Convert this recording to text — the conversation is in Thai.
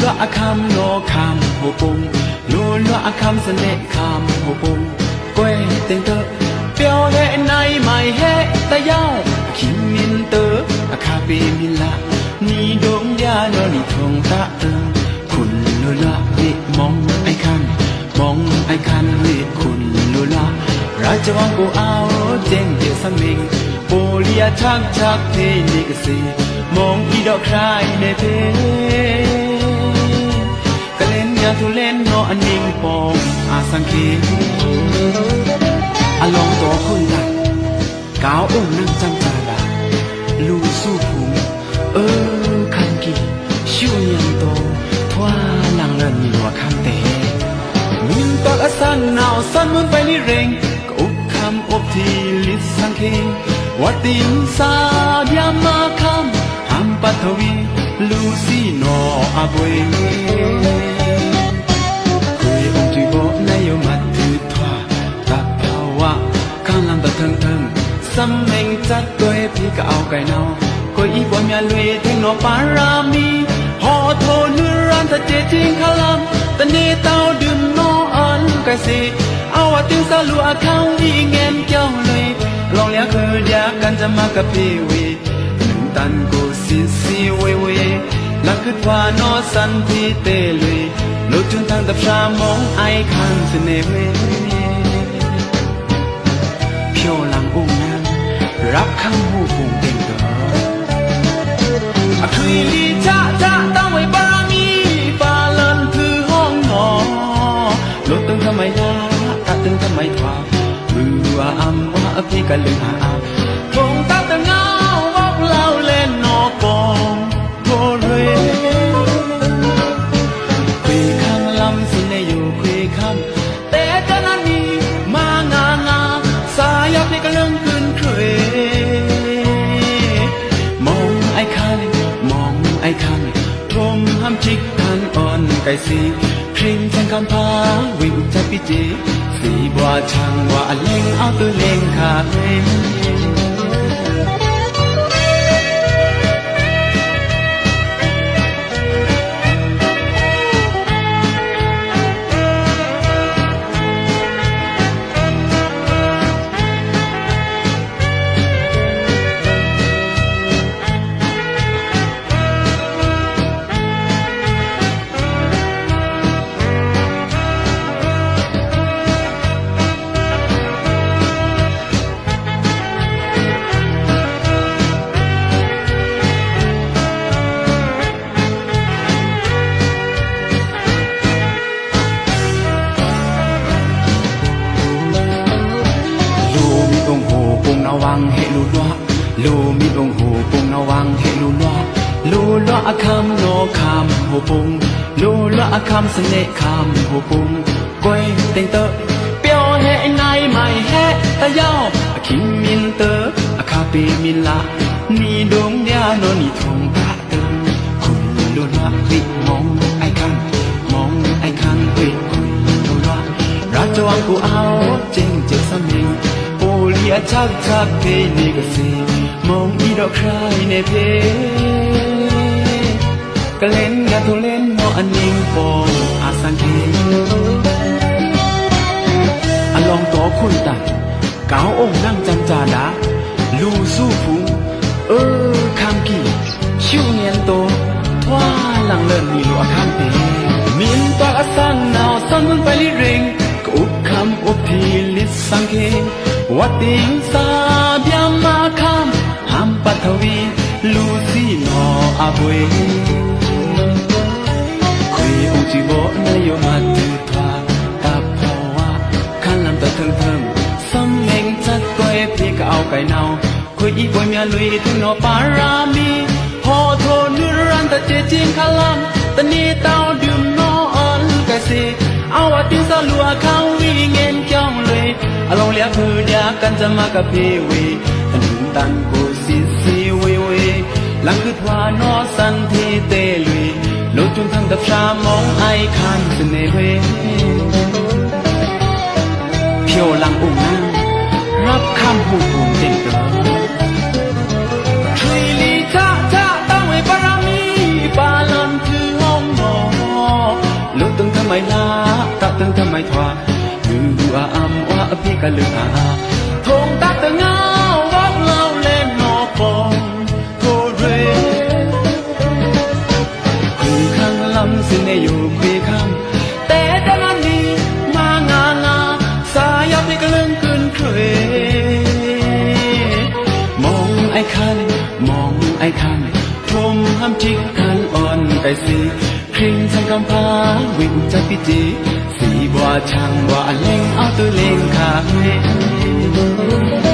ละอาคำโนคำโหปุงลูละอาคำเสน่ห์คำโหปุงก้วยเต็งเตอเปียวเฮในไม่เฮตะเย้าขิมมินเตออาคาเปมินละนี่ดงยาโนนี่ทงตะเติงคุณลูละวิมองไอคันมองไอคันวิคุณลูละราชวังกูเอาเจงเจสมิงโปลียชักชักเทนิกสีมองอีดอกครายในเพกะเล่นยาทุเล่นโนอันนิงปองอาสังเกอลองตัวคนหลักก้าวองนั่งจำตาลาลูสู้พุงคันกีชิวยันโตทว่าหลังเรินมีหัวคำเตมินตอกอสันนาวสันมุนไปนี่เร่งก็อุบคำอบทีลิสสังเควัดติมซาบยามาคำหัมปัทวีลูซีโนอาบวยคุยองจีโบนายมัดถือทว่าตับภาวะข้างลำตะเทิงเทิงซ้ำเองจัดตัวพี่ก็เอาไก่เนาก็อีบอมยาลุยถึงโนปารามีหอโทนุรันตะเจจิงคาลำตะเนเต้าดื่มโนอันไก่สิเอาว่าติงสาลูอาคังอีเงินเจ้าเลยลองเลี้ยคือเดียกันจะมากับพี่วีหนึ่งตันกูซีเวลักคือว่าโนสันที่เตลุยโลจุนทางตับชามองไอคันเสน่ห์เวเพียวหลังองนางรับคำหูพุงเต็งเตออคุยลีจ้าตั้งไว้บารามีปาลันคือห้องนอลดตึงทำไมยาตัดตึงทำไมทว่ามือว่าอำว่าพี่กันลืมหาทงตาตะเงาบอกเล่าเล่นนอกองโบเรคุยคำลำสิเนอยู่คุยคำแต่จะนั้นมีมางสายับในกระเลื่องขึ้นเคยมองไอ้คันทมห้ามจิกทันอ่อนไก่สีครีมแทงคำพาวิ่งจับปีจีสีบัวช่างว่าเล่งเอาตัวเล่งขาดวังเฮลูลัวลูมีองหูปุงนาวังเฮลูลัวลูลัวอาคำโนคำหูปุงลูลัวอาคำเสน่ห์คำหูปุงก้วยเต็งเตอเปียวเฮในไม่เฮตะเย้าขิมมินเตออาคาเปมินละนี่ดงยาโนนี่ทงตะเติงคุณลูลัววิมองไอคันวิคุณลูลัวราชวังกูเอาเจงเจสมิงเลียชักเพนิกสีมองอีดอกครายในเพกะเล่นยาทุเล่นโนอันนิงปองอาสังเกอลองต่อคุณตัดก้าวองนั่งจำจาดาลูสู้พุงคำกี่ชิวเนียนโตทว่าหลังเลินมีลัวข้ามเปมินตอกอสันนาวสันมันไปลิเร่งก็อุบคำอุบทีลิสสังเกวัดติงซาบยามาคำหัมปัทวีลูซีโนอาบวยคุยองจีโบนายมัดถือทว่าตับภาวะขันลำตะเทิงซ้ำเองจัดตัวพี่ก็เอาไก่เนาคุยอีบวยเมียลุยถึงโนปารามีพอโทนุรันตะเจจิงคาลำตะนีเต้าดื่มโนอันไก่สีเอาว่าติงสาลัวเขาวิ่งเงินเจ้าเลยอลองเลี้ยคือเดียกันจะมากับพี่วีตันกูซีเวหลังคือว่าโนสันที่เตลุยโลจุนทางตับชามองไอคันเสน่ห์เวเพียวหลังองนั่งรับคำพูดภูมิเต็งเตอช่วยลีจ้าตั้งไว้บารมีปาลันคือห้องนอน ไม่ทว่าคือว่าอำว่าพี่กะลืออาทงตักตะเงาวักเล่าเล่นนอปองโคเรคือข้างลำซึ่งในอยู่คุยคำแต่แต่นั้นนี้มางางาสายาพี่กะลืมขึ้นเคยมองไอ้คันมองไอ้คันพรมห้ำจิกคันอ่อนไก่สีคริงสังกำพาวิ่งจับพิจีสีบัวช่างว่าเล่งเอาตัวเล่งขาเม